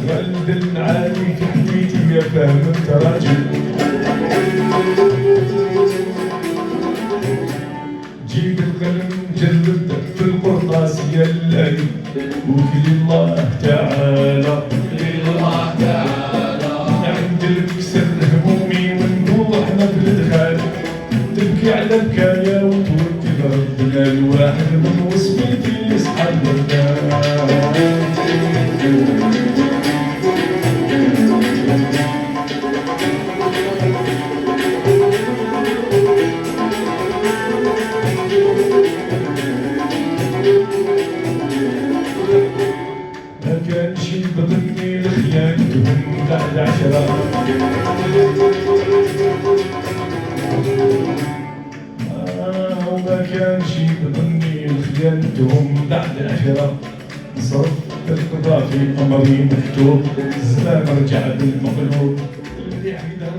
غلد عالي في حكيتي يا فاهم انت راجل، جيب القلم جلد في القرطاس يا الليل، وكل الله تعالى الله تعالى نعدلك سر همومي ونروحنا في الدخال، تبكي على بكايا وتوكل ربنا الواحد من وصفتي يصحى البردان. ما كانش بظني لخيانتهم بعد 10، وما كانش بظني لخيانتهم بعد 10، صرف القضاء في أمري مكتوب، الزمان رجع بالمقلوب اللي حيدر